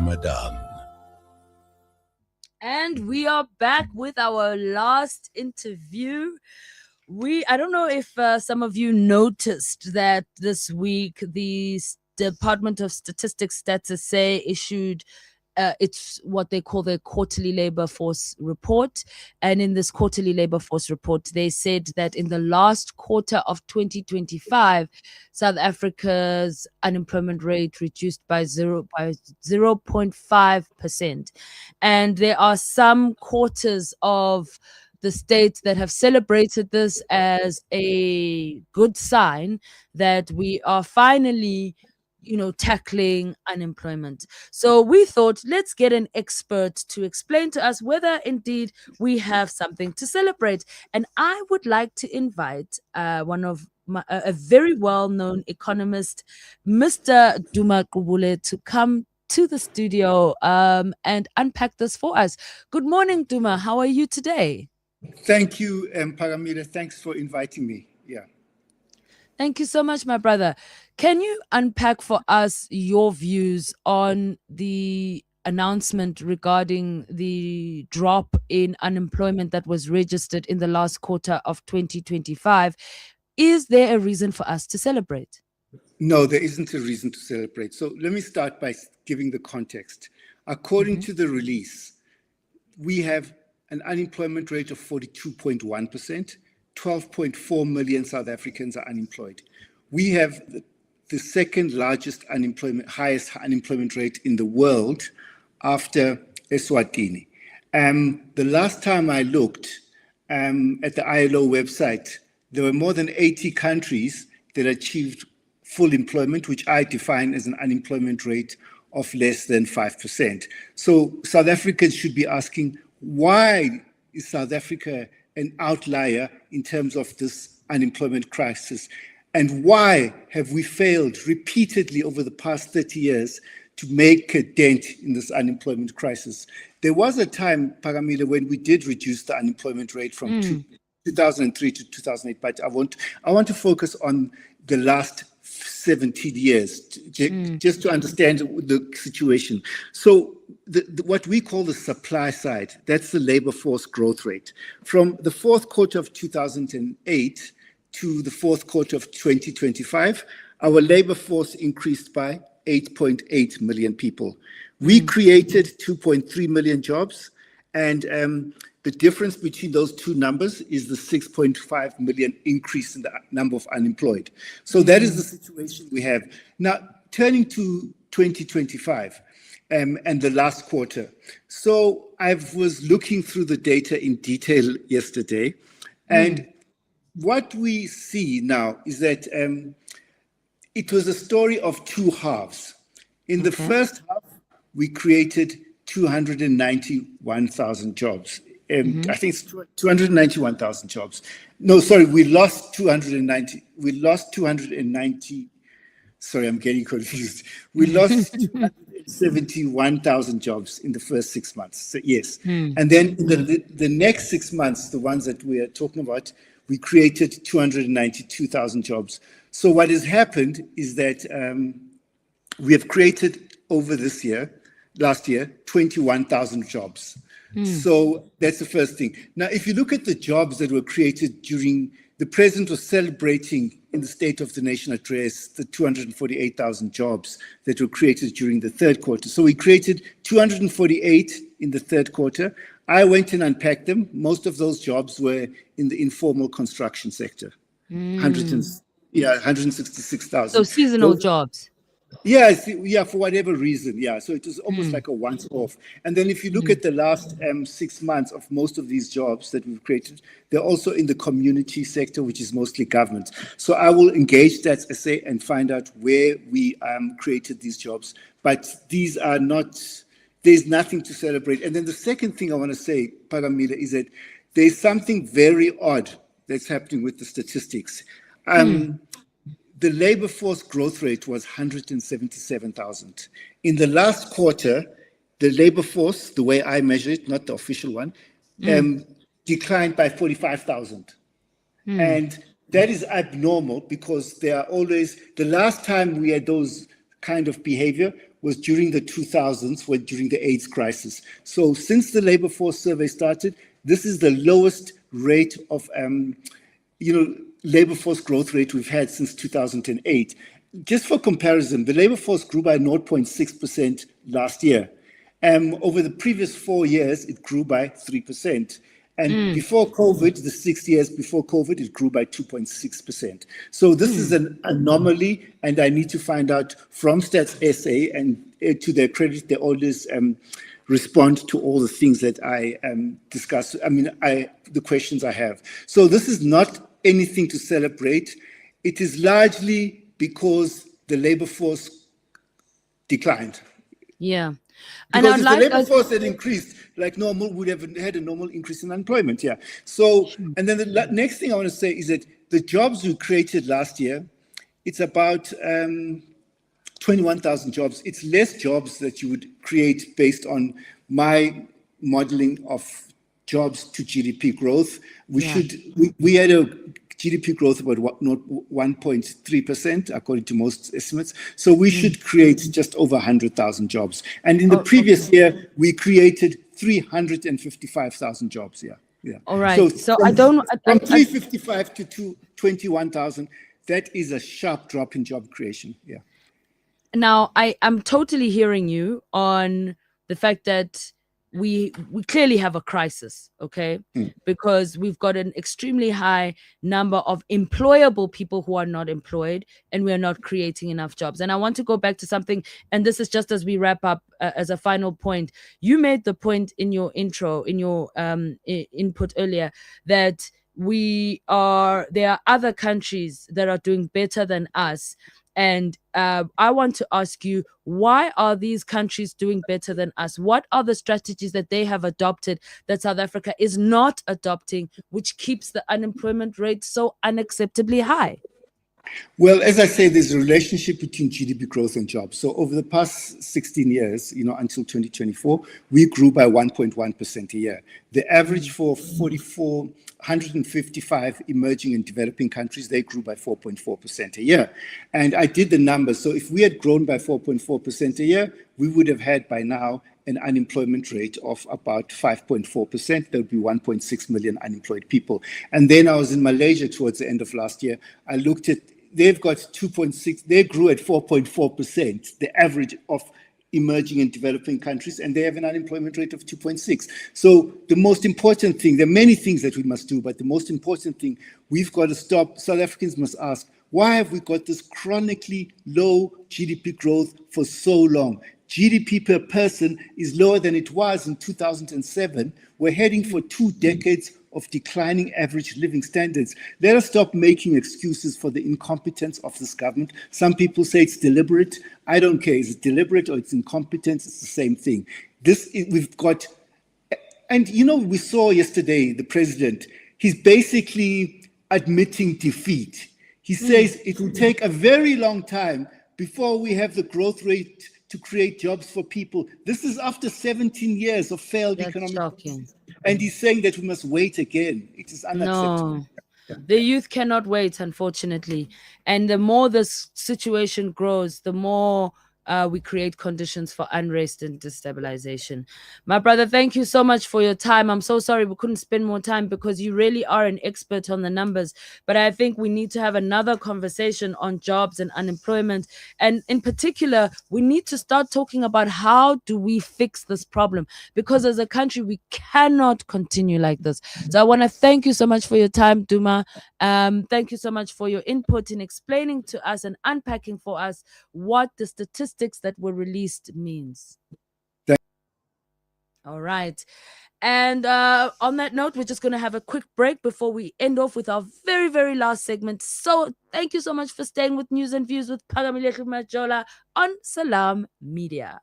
Ramadan. And we are back with our last interview. I don't know if some of you noticed that this week the Department of Statistics Stats SA issued it's what they call the quarterly labor force report. And in this quarterly labor force report, they said that in the last quarter of 2025, South Africa's unemployment rate reduced by 0.5%. And there are some quarters of the states that have celebrated this as a good sign that we are finally tackling unemployment. So we thought, let's get an expert to explain to us whether indeed we have something to celebrate. And I would like to invite one of a very well-known economist, Mr. Duma Gqubule, to come to the studio and unpack this for us. Good morning, Duma. How are you today? Thank you, Paramita. Thanks for inviting me. Yeah. Thank you so much, my brother. Can you unpack for us your views on the announcement regarding the drop in unemployment that was registered in the last quarter of 2025? Is there a reason for us to celebrate? No, there isn't a reason to celebrate. So let me start by giving the context. According to the release, we have an unemployment rate of 42.1%. 12.4 million South Africans are unemployed. We have the second largest highest unemployment rate in the world after Eswatini. The last time I looked at the ILO website, there were more than 80 countries that achieved full employment, which I define as an unemployment rate of less than 5%. So South Africans should be asking, why is South Africa an outlier in terms of this unemployment crisis? And why have we failed repeatedly over the past 30 years to make a dent in this unemployment crisis? There was a time, Paramila, when we did reduce the unemployment rate from 2003 to 2008, but I want to focus on the last 17 years, just to understand the situation. So what we call the supply side, that's the labor force growth rate. From the fourth quarter of 2008 to the fourth quarter of 2025, our labor force increased by 8.8 million people. We created 2.3 million jobs, and the difference between those two numbers is the 6.5 million increase in the number of unemployed. So that is the situation we have. Now, turning to 2025 and the last quarter. So I was looking through the data in detail yesterday, and what we see now is that it was a story of two halves. In the first half, we created 291,000 jobs. I think it's 291,000 jobs. No, sorry, we lost 290. Sorry, I'm getting confused. We lost 271,000 jobs in the first 6 months. So yes. And then in the next 6 months, the ones that we are talking about, we created 292,000 jobs. So what has happened is that we have created over last year, 21,000 jobs. So that's the first thing. Now, if you look at the jobs that were created during, the president was celebrating in the State of the Nation address the 248,000 jobs that were created during the third quarter. So we created 248 in the third quarter. I went and unpacked them. Most of those jobs were in the informal construction sector. 166,000. So seasonal jobs. Yeah, for whatever reason. Yeah, so it was almost like a once-off. And then if you look at the last 6 months of most of these jobs that we've created, they're also in the community sector, which is mostly government. So I will engage that SA and find out where we created these jobs. But these are not, there's nothing to celebrate. And then the second thing I want to say, Paramila, is that there's something very odd that's happening with the statistics. The labor force growth rate was 177,000. In the last quarter, the labor force, the way I measure it, not the official one, declined by 45,000. And that is abnormal because there are always, the last time we had those kind of behavior was during the 2000s, during the AIDS crisis. So since the labor force survey started, this is the lowest rate of labor force growth rate we've had since 2008. Just for comparison, the labor force grew by 0.6% last year. Over the previous 4 years, it grew by 3%. And before COVID, the 6 years before COVID, it grew by 2.6%. So this is an anomaly, and I need to find out from Stats SA, and to their credit, they always respond to all the things that I discuss. The questions I have. So this is not anything to celebrate. It is largely because the labor force declined. Yeah. Because if the labor force had increased like normal, we'd have had a normal increase in unemployment. Yeah. So, and then the next thing I want to say is that the jobs we created last year, it's about 21,000 jobs. It's less jobs that you would create based on my modeling of jobs to GDP growth. We had a GDP growth about 1.3%, according to most estimates. So we should create just over 100,000 jobs. And in the previous year, we created 355,000 jobs. Yeah. All right. So from 355 to 21,000, that is a sharp drop in job creation. Yeah. Now, I'm totally hearing you on the fact that we clearly have a crisis, okay? Because we've got an extremely high number of employable people who are not employed, and we're not creating enough jobs. And I want to go back to something, and this is just as we wrap up, as a final point. You made the point in your intro, in your input earlier, that there are other countries that are doing better than us. And I want to ask you, why are these countries doing better than us? What are the strategies that they have adopted that South Africa is not adopting, which keeps the unemployment rate so unacceptably high? Well, as I say, there's a relationship between GDP growth and jobs. So over the past 16 years, until 2024, we grew by 1.1% a year. The average for 155 emerging and developing countries, they grew by 4.4% a year. And I did the numbers. So if we had grown by 4.4% a year, we would have had by now an unemployment rate of about 5.4%. There would be 1.6 million unemployed people. And then I was in Malaysia towards the end of last year. I looked at, they've got 2.6, they grew at 4.4%, the average of emerging and developing countries, and they have an unemployment rate of 2.6. So the most important thing, there are many things that we must do, but the most important thing, we've got to stop. South Africans must ask, why have we got this chronically low GDP growth for so long? GDP per person is lower than it was in 2007. We're heading for 2 decades of declining average living standards. Let us stop making excuses for the incompetence of this government. Some people say it's deliberate. I don't care. Is it deliberate or it's incompetence? It's the same thing. We've got, and we saw yesterday the president, he's basically admitting defeat. He says it will take a very long time before we have the growth rate to create jobs for people. This is after 17 years of failed economic policy. And he's saying that we must wait again. It is unacceptable. No, the youth cannot wait, unfortunately. And the more this situation grows, the more we create conditions for unrest and destabilization. My brother, thank you so much for your time. I'm so sorry we couldn't spend more time because you really are an expert on the numbers. But I think we need to have another conversation on jobs and unemployment. And in particular, we need to start talking about how do we fix this problem? Because as a country, we cannot continue like this. So I want to thank you so much for your time, Duma. Thank you so much for your input in explaining to us and unpacking for us what the statistics that were released means. All right. And on that note, we're just going to have a quick break before we end off with our very, very last segment. So thank you so much for staying with News and Views with Phakamile Majola on Salam Media.